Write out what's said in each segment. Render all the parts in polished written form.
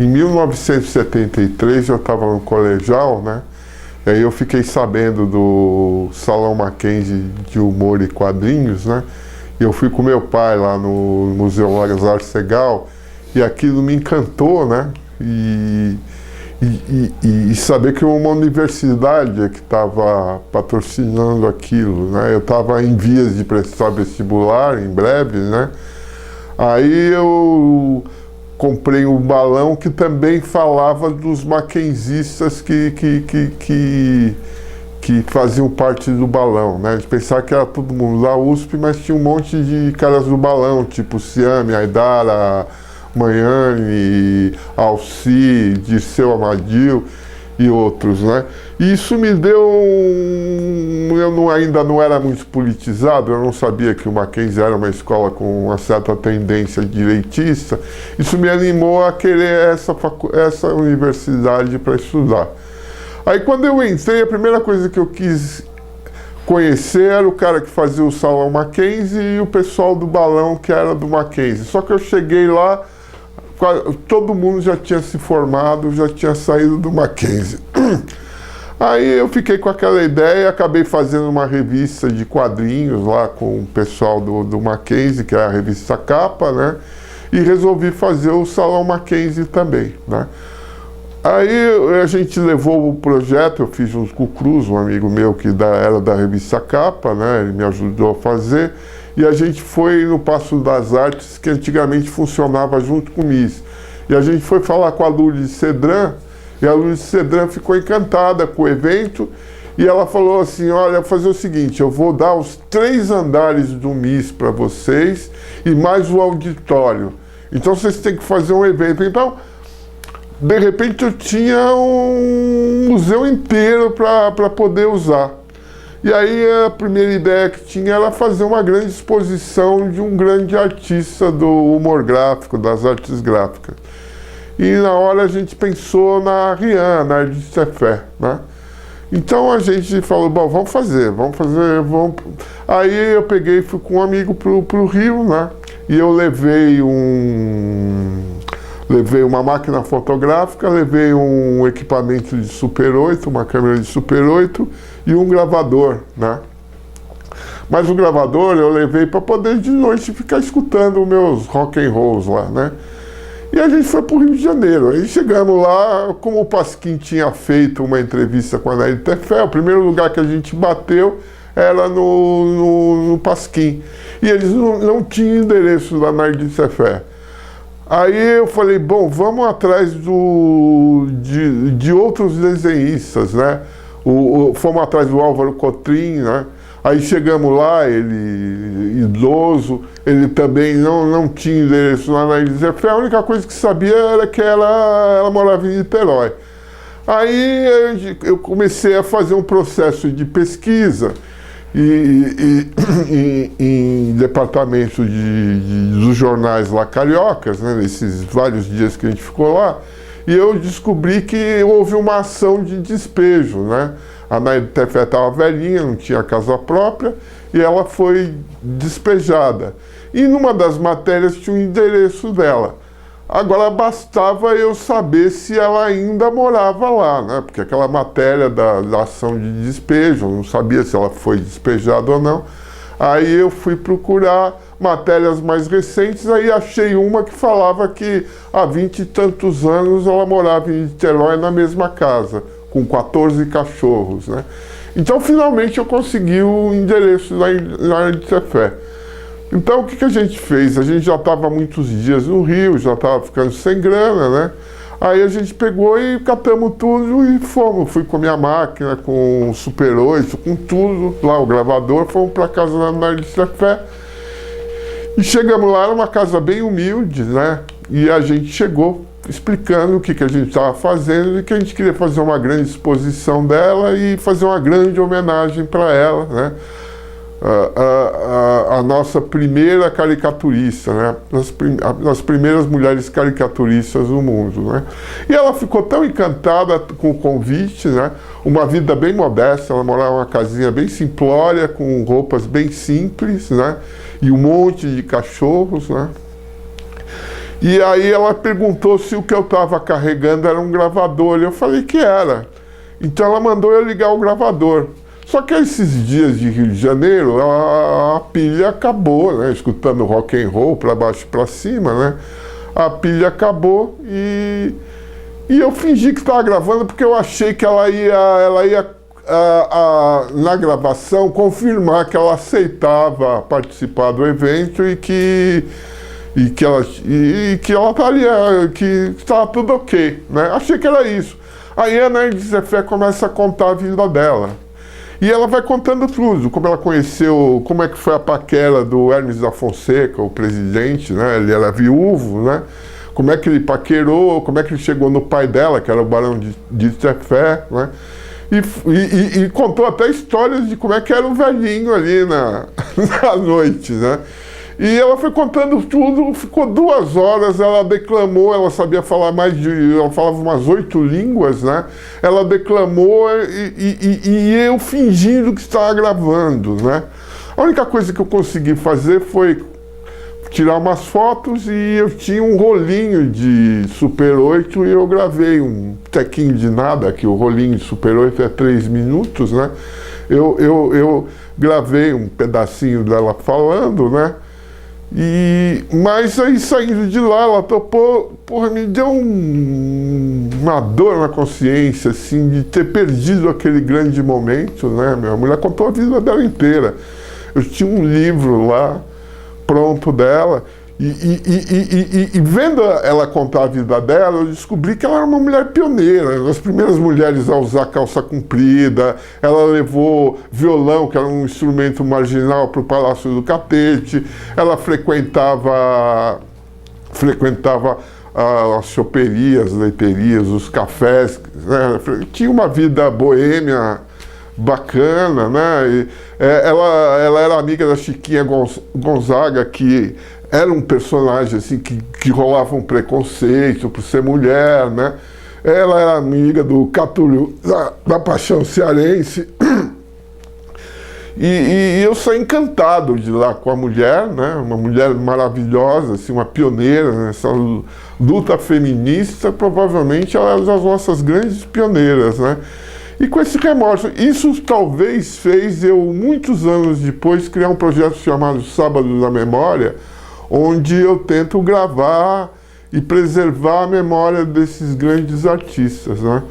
Em 1973 eu estava no colegial, né? E aí eu fiquei sabendo do Salão Mackenzie de Humor e Quadrinhos, né? E eu fui com meu pai lá no Museu Lázaro Segall e aquilo me encantou, né? E saber que uma universidade que estava patrocinando aquilo, né? Eu estava em vias de prestar vestibular em breve, né? Aí eu comprei um balão que também falava dos mackenzistas que faziam parte do balão, né? De pensar que era todo mundo da USP, mas tinha um monte de caras do balão, tipo Ciame, Aidara, Manhane, Alci, Dirceu Amadil e outros, né? E isso me deu ainda não era muito politizado, eu não sabia que o Mackenzie era uma escola com uma certa tendência direitista. Isso me animou a querer essa universidade para estudar. Aí quando eu entrei, a primeira coisa que eu quis conhecer era o cara que fazia o Salão Mackenzie e o pessoal do balão que era do Mackenzie. Só que eu cheguei lá, todo mundo já tinha se formado, já tinha saído do Mackenzie. Aí eu fiquei com aquela ideia, acabei fazendo uma revista de quadrinhos lá com o pessoal do Mackenzie, que é a revista Capa, né? E resolvi fazer o Salão Mackenzie também, né? Aí a gente levou o projeto, eu fiz junto com o Cruz, um amigo meu que era da revista Capa, né? Ele me ajudou a fazer. E a gente foi no Paço das Artes, que antigamente funcionava junto com o MIS. E a gente foi falar com a Lourdes Cedran, e a Lourdes Cedran ficou encantada com o evento, e ela falou assim, olha, vou fazer o seguinte, eu vou dar os 3 andares do MIS para vocês, e mais o auditório. Então vocês têm que fazer um evento. Então, de repente eu tinha um museu inteiro para poder usar. E aí a primeira ideia que tinha era fazer uma grande exposição de um grande artista do humor gráfico, das artes gráficas. E na hora a gente pensou na Rian, na Ardite Sefé, né? Então a gente falou, bom, vamos fazer. Aí eu peguei e fui com um amigo pro Rio, né? E eu levei uma máquina fotográfica, levei um equipamento de Super 8, uma câmera de Super 8 e um gravador, né? Mas o gravador eu levei para poder de noite ficar escutando meus rock and rolls lá, né? E a gente foi para o Rio de Janeiro. Aí chegamos lá, como o Pasquim tinha feito uma entrevista com a Ardite Sefé, o primeiro lugar que a gente bateu era no Pasquim. E eles não tinham endereço da Ardite Sefé. Aí eu falei, bom, vamos atrás de outros desenhistas, né? Fomos atrás do Álvaro Cotrim, né? Aí chegamos lá, ele idoso, ele também não tinha endereço lá na Ardite Sefé, a única coisa que sabia era que ela morava em Niterói. Aí eu comecei a fazer um processo de pesquisa em departamento dos jornais lá cariocas, né, nesses vários dias que a gente ficou lá, e eu descobri que houve uma ação de despejo, né? A Ardite Sefé estava velhinha, não tinha casa própria, e ela foi despejada. E numa das matérias tinha o endereço dela. Agora bastava eu saber se ela ainda morava lá, né? Porque aquela matéria da ação de despejo, eu não sabia se ela foi despejada ou não. Aí eu fui procurar matérias mais recentes, aí achei uma que falava que há 20 e tantos anos ela morava em Niterói na mesma casa, com 14 cachorros, né? Então finalmente eu consegui o endereço na Ardite Sefé. Então o que a gente fez? A gente já estava há muitos dias no Rio, já estava ficando sem grana, né? Aí a gente pegou e catamos tudo e fomos. Fui com a minha máquina, com o Super 8, com tudo, lá o gravador, fomos para casa da Ardite Sefé. E chegamos lá, era uma casa bem humilde, né? E a gente chegou explicando o que a gente estava fazendo e que a gente queria fazer uma grande exposição dela e fazer uma grande homenagem para ela, né? A nossa primeira caricaturista, né? As primeiras mulheres caricaturistas do mundo, né? E ela ficou tão encantada com o convite, né? Uma vida bem modesta, ela morava numa casinha bem simplória, com roupas bem simples, né? E um monte de cachorros, né? E aí ela perguntou se o que eu estava carregando era um gravador. E eu falei que era. Então ela mandou eu ligar o gravador. Só que esses dias de Rio de Janeiro, a pilha acabou, né? Escutando rock and roll para baixo e para cima, né? A pilha acabou e eu fingi que estava gravando porque eu achei que ela ia na gravação confirmar que ela aceitava participar do evento e que ela estaria, que estava tudo ok, né? Achei que era isso. Aí a Nerd Zefé começa a contar a vida dela. E ela vai contando tudo, como ela conheceu, como é que foi a paquera do Hermes da Fonseca, o presidente, né? Ele era viúvo, né? Como é que ele paquerou, como é que ele chegou no pai dela, que era o Barão de Zefé, né? E contou até histórias de como é que era o velhinho ali na noite, né? E ela foi contando tudo, ficou 2 horas, ela declamou, ela sabia falar ela falava umas 8 línguas, né? Ela declamou e eu fingindo que estava gravando, né? A única coisa que eu consegui fazer foi tirar umas fotos e eu tinha um rolinho de Super 8 e eu gravei um tequinho de nada, que o rolinho de Super 8 é 3 minutos, né? Eu gravei um pedacinho dela falando, né? Mas aí saindo de lá, ela topou, porra, me deu uma dor na consciência, assim, de ter perdido aquele grande momento, né? Minha mulher contou a vida dela inteira. Eu tinha um livro lá, pronto dela, e vendo ela contar a vida dela, eu descobri que ela era uma mulher pioneira, uma das primeiras mulheres a usar calça comprida. Ela levou violão, que era um instrumento marginal, para o Palácio do Catete. Ela frequentava as choperias, leiterias, os cafés, né? Tinha uma vida boêmia bacana, né? Ela era amiga da Chiquinha Gonzaga, que era um personagem assim que rolava um preconceito por ser mulher, né? Ela era amiga do Catulho da Paixão Cearense. E eu saí encantado de lá com a mulher, né? Uma mulher maravilhosa, assim, uma pioneira nessa luta feminista. Provavelmente ela é uma das nossas grandes pioneiras, né? E com esse remorso, isso talvez fez eu, muitos anos depois, criar um projeto chamado Sábado da Memória, onde eu tento gravar e preservar a memória desses grandes artistas, né?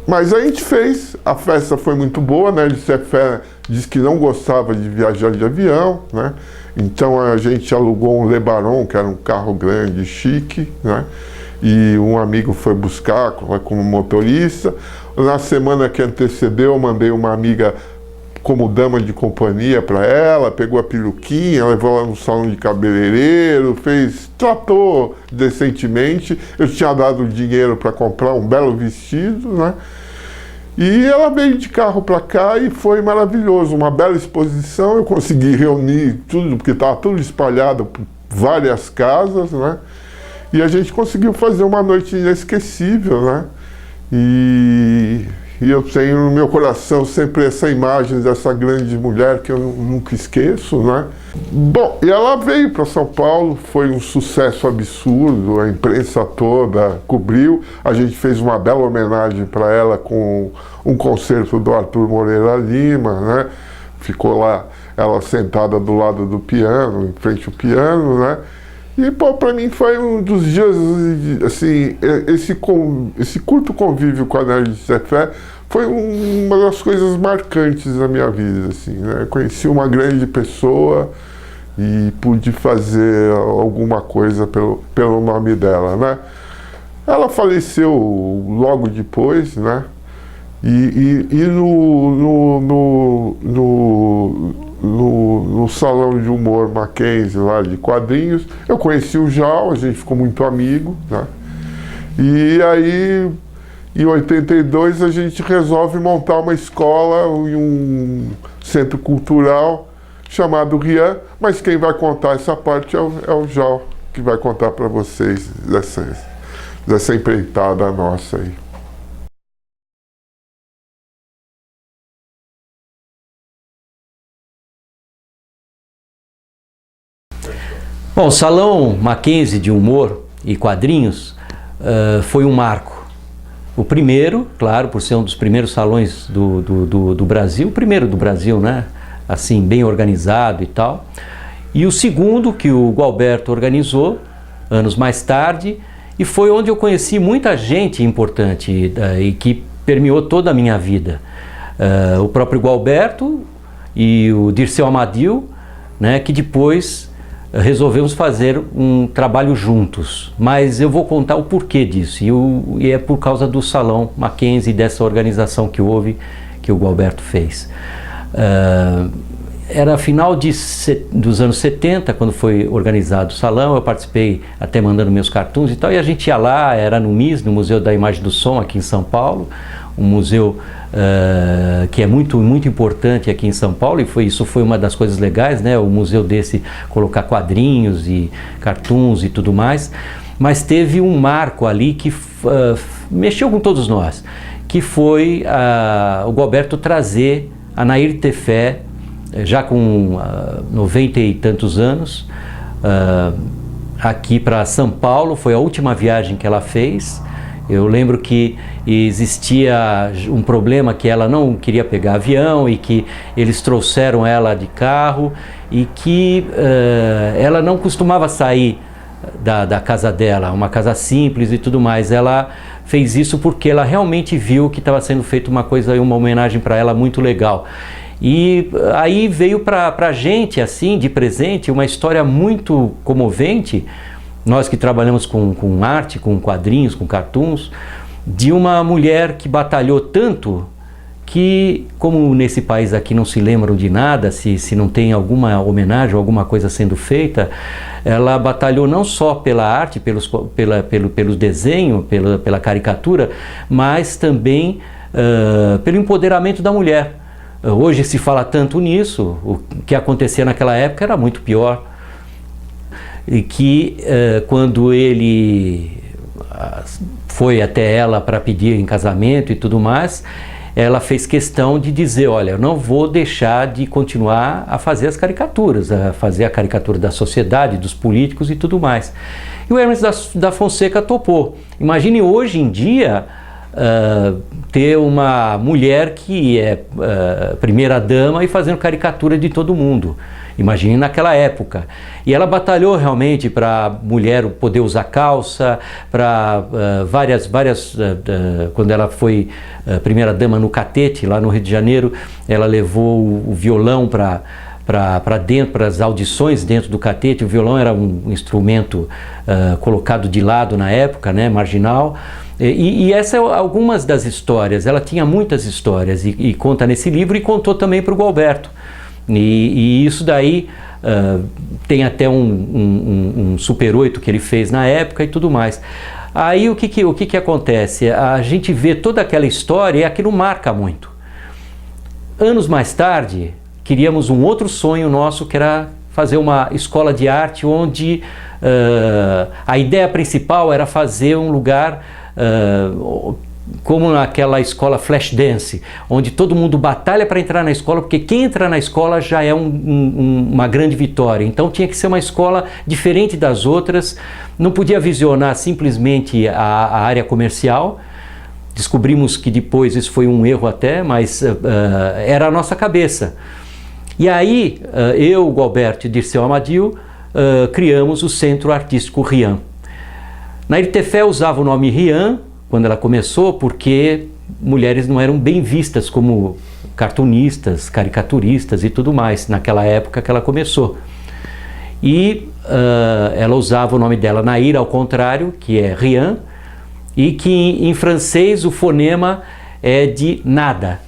Mas a gente fez, a festa foi muito boa, né? Nerd Zefé disse que não gostava de viajar de avião, né? Então a gente alugou um Lebaron, que era um carro grande, chique, né? E um amigo foi buscar como motorista. Na semana que antecedeu, eu mandei uma amiga como dama de companhia para ela, pegou a peruquinha, levou ela no salão de cabeleireiro, tratou decentemente. Eu tinha dado dinheiro para comprar um belo vestido, né? E ela veio de carro para cá e foi maravilhoso, uma bela exposição. Eu consegui reunir tudo, porque estava tudo espalhado por várias casas, né? E a gente conseguiu fazer uma noite inesquecível, né? E eu tenho no meu coração sempre essa imagem dessa grande mulher que eu nunca esqueço, né? Bom, e ela veio para São Paulo, foi um sucesso absurdo, a imprensa toda cobriu. A gente fez uma bela homenagem para ela com um concerto do Arthur Moreira Lima, né? Ficou lá ela sentada do lado do piano, em frente ao piano, né? E, pô, para mim foi um dos dias, assim, esse curto convívio com a Nerd Zefé foi uma das coisas marcantes da minha vida, assim, né? Conheci uma grande pessoa e pude fazer alguma coisa pelo nome dela, né? Ela faleceu logo depois, né? E no salão de humor Mackenzie, lá de quadrinhos, eu conheci o Jal, a gente ficou muito amigo, né? E aí, em 82, a gente resolve montar uma escola e um centro cultural chamado Rian, mas quem vai contar essa parte é o Jal, que vai contar para vocês dessa empreitada nossa aí. Bom, O Salão Mackenzie de Humor e Quadrinhos foi um marco. O primeiro, claro, por ser um dos primeiros salões do Brasil, o primeiro do Brasil, né? Assim, bem organizado e tal. E o segundo, que o Gualberto organizou, anos mais tarde, e foi onde eu conheci muita gente importante e que permeou toda a minha vida. O próprio Gualberto e o Dirceu Amadil, né, que depois resolvemos fazer um trabalho juntos. Mas eu vou contar o porquê disso, e é por causa do Salão Mackenzie, dessa organização que houve, que o Gualberto fez. Era final dos anos 70, quando foi organizado o salão. Eu participei até mandando meus cartoons e tal, e a gente ia lá, era no MIS, no Museu da Imagem do Som, aqui em São Paulo, um museu que é muito importante aqui em São Paulo, e isso foi uma das coisas legais, né? O museu desse colocar quadrinhos e cartoons e tudo mais, mas teve um marco ali que mexeu com todos nós, que foi o Gualberto trazer a Nair Tefé, já com 90 e tantos anos, aqui para São Paulo. Foi a última viagem que ela fez. Eu lembro que existia um problema, que ela não queria pegar avião e que eles trouxeram ela de carro, e que ela não costumava sair da casa dela, uma casa simples e tudo mais. Ela fez isso porque ela realmente viu que estava sendo feita uma coisa, uma homenagem para ela muito legal. E aí veio para a gente, assim, de presente, uma história muito comovente, nós que trabalhamos com arte, com quadrinhos, com cartoons, de uma mulher que batalhou tanto que, como nesse país aqui não se lembram de nada, se não tem alguma homenagem ou alguma coisa sendo feita, ela batalhou não só pela arte, pelo desenho, pela caricatura, mas também pelo empoderamento da mulher. Hoje se fala tanto nisso, o que acontecia naquela época era muito pior. E que quando ele foi até ela para pedir em casamento e tudo mais, ela fez questão de dizer: olha, eu não vou deixar de continuar a fazer as caricaturas, a fazer a caricatura da sociedade, dos políticos e tudo mais. E o Hermes da Fonseca topou. Imagine hoje em dia ter uma mulher que é primeira dama e fazendo caricatura de todo mundo. Imagine naquela época. E ela batalhou realmente para a mulher poder usar calça, para quando ela foi primeira dama no Catete, lá no Rio de Janeiro, ela levou o violão para dentro, para as audições dentro do Catete. O violão era um instrumento colocado de lado na época, né, marginal. E essas são algumas das histórias. Ela tinha muitas histórias e conta nesse livro, e contou também para o Gualberto. E isso daí tem até um Super 8 que ele fez na época e tudo mais. Aí o que acontece? A gente vê toda aquela história e aquilo marca muito. Anos mais tarde, queríamos um outro sonho nosso, que era fazer uma escola de arte onde a ideia principal era fazer um lugar como naquela escola Flashdance, onde todo mundo batalha para entrar na escola, porque quem entrar na escola já é uma grande vitória. Então tinha que ser uma escola diferente das outras, não podia visionar simplesmente a área comercial. Descobrimos que depois isso foi um erro até, mas era a nossa cabeça. E aí eu, Gualberto e Dirceu Amadil criamos o Centro Artístico Rian. Nair Tefé usava o nome Rian quando ela começou, porque mulheres não eram bem vistas como cartunistas, caricaturistas e tudo mais, naquela época que ela começou. E ela usava o nome dela Nair, ao contrário, que é Rian, e que em francês o fonema é de nada.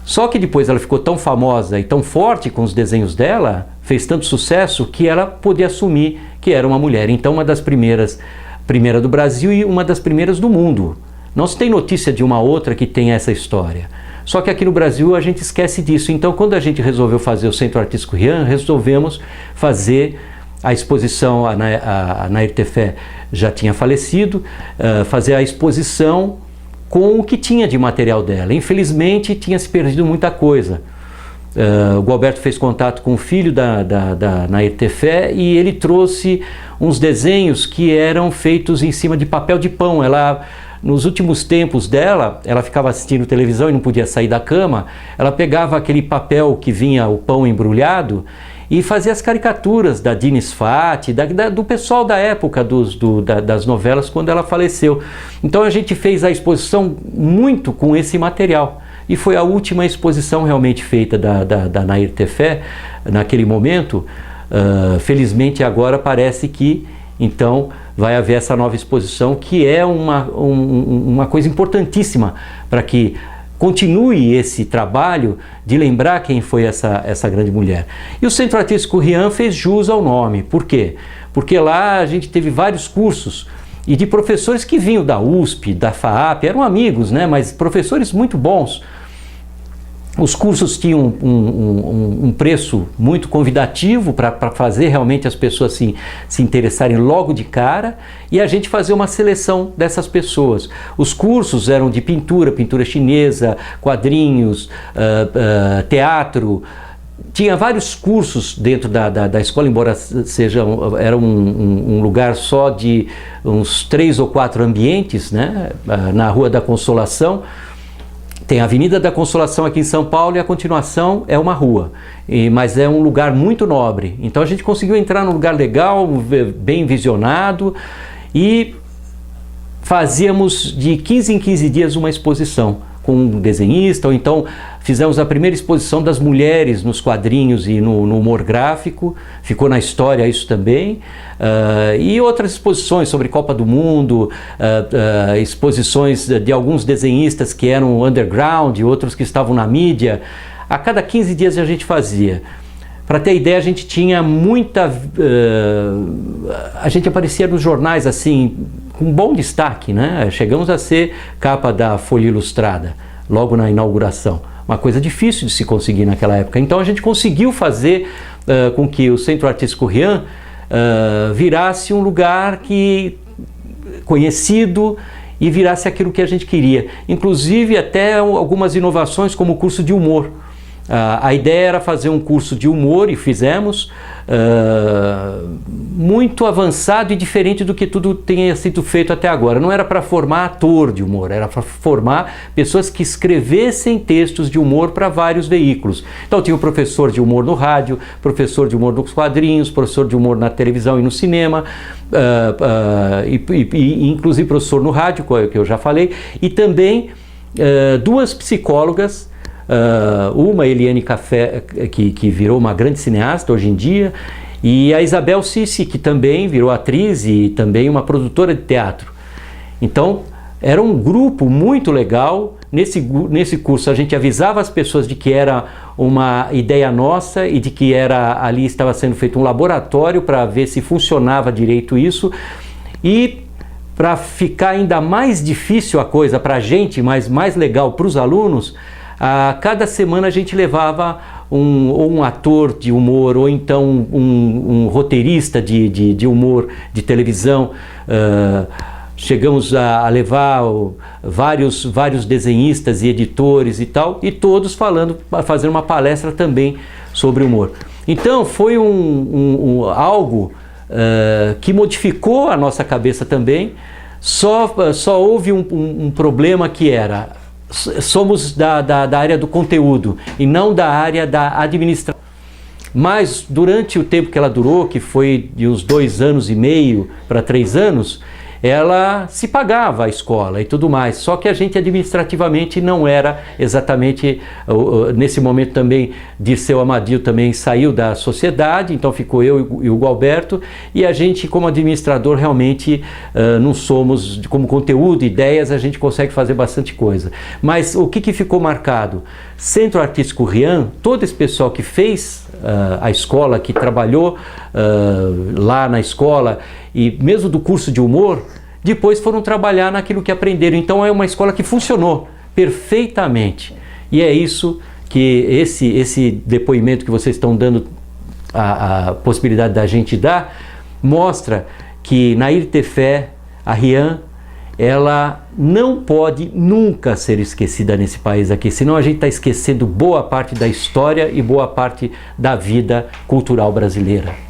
Só que depois ela ficou tão famosa e tão forte com os desenhos dela, fez tanto sucesso, que ela podia assumir que era uma mulher. Então, uma das primeira do Brasil e uma das primeiras do mundo. Não se tem notícia de uma outra que tenha essa história. Só que aqui no Brasil a gente esquece disso. Então, quando a gente resolveu fazer o Centro Artístico Rian, resolvemos fazer a exposição. A Nair Tefé já tinha falecido, fazer a exposição com o que tinha de material dela. Infelizmente tinha se perdido muita coisa. O Gualberto fez contato com o filho da Nair Tefé e ele trouxe uns desenhos que eram feitos em cima de papel de pão. Ela, nos últimos tempos dela, ela ficava assistindo televisão e não podia sair da cama. Ela pegava aquele papel que vinha o pão embrulhado e fazia as caricaturas da Dines Fati, do pessoal da época das novelas quando ela faleceu. Então a gente fez a exposição muito com esse material. E foi a última exposição realmente feita da Nair Tefé naquele momento. Felizmente agora parece que então vai haver essa nova exposição, que é uma coisa importantíssima para que continue esse trabalho de lembrar quem foi essa grande mulher. E o Centro Artístico Rian fez jus ao nome. Por quê? Porque lá a gente teve vários cursos e de professores que vinham da USP, da FAAP, eram amigos, né? Mas professores muito bons. Os cursos tinham um preço muito convidativo para fazer realmente as pessoas se interessarem logo de cara, e a gente fazia uma seleção dessas pessoas. Os cursos eram de pintura chinesa, quadrinhos, teatro. Tinha vários cursos dentro da escola, embora era um lugar só de uns 3 ou 4 ambientes, né? Na Rua da Consolação. Tem a Avenida da Consolação aqui em São Paulo e a continuação é uma rua, mas é um lugar muito nobre. Então a gente conseguiu entrar num lugar legal, bem visionado, e fazíamos de 15 em 15 dias uma exposição com um desenhista, ou então fizemos a primeira exposição das mulheres nos quadrinhos e no humor gráfico, ficou na história isso também, e outras exposições sobre Copa do Mundo, exposições de alguns desenhistas que eram underground, outros que estavam na mídia. A cada 15 dias a gente fazia. Para ter ideia, a gente tinha muita... a gente aparecia nos jornais assim, com bom destaque, né? Chegamos a ser capa da Folha Ilustrada, logo na inauguração. Uma coisa difícil de se conseguir naquela época. Então a gente conseguiu fazer com que o Centro Artístico Rian virasse um lugar conhecido e virasse aquilo que a gente queria. Inclusive até algumas inovações como o curso de humor. A ideia era fazer um curso de humor, e fizemos, muito avançado e diferente do que tudo tenha sido feito até agora. Não era para formar ator de humor, era para formar pessoas que escrevessem textos de humor para vários veículos. Então tinha o professor de humor no rádio, professor de humor nos quadrinhos, professor de humor na televisão e no cinema, inclusive professor no rádio, que eu já falei, e também 2 psicólogas, uma Eliane Café, que virou uma grande cineasta hoje em dia, e a Isabel Sissi, que também virou atriz e também uma produtora de teatro. Então era um grupo muito legal. Nesse curso a gente avisava as pessoas de que era uma ideia nossa e de que ali estava sendo feito um laboratório para ver se funcionava direito isso, e para ficar ainda mais difícil a coisa para a gente, mas mais legal para os alunos, a cada semana a gente levava um ator de humor, ou então um roteirista de humor de televisão. Chegamos a levar vários desenhistas e editores e tal, e todos fazendo uma palestra também sobre humor. Então foi algo que modificou a nossa cabeça também. Só houve um problema, que era: somos da área do conteúdo e não da área da administração. Mas durante o tempo que ela durou, que foi de uns 2 anos e meio para 3 anos, ela se pagava a escola e tudo mais, só que a gente administrativamente não era exatamente. Nesse momento também Dirceu Amadil também saiu da sociedade, então ficou eu e o Gualberto, e a gente, como administrador, realmente não somos, como conteúdo, ideias, a gente consegue fazer bastante coisa. Mas o que ficou marcado? Centro Artístico Rian, todo esse pessoal que fez a escola, que trabalhou lá na escola, e mesmo do curso de humor, depois foram trabalhar naquilo que aprenderam. Então é uma escola que funcionou perfeitamente. E é isso que esse depoimento que vocês estão dando, a possibilidade da gente dar, mostra que Nair Tefé, a Rian, ela não pode nunca ser esquecida nesse país aqui, senão a gente está esquecendo boa parte da história e boa parte da vida cultural brasileira.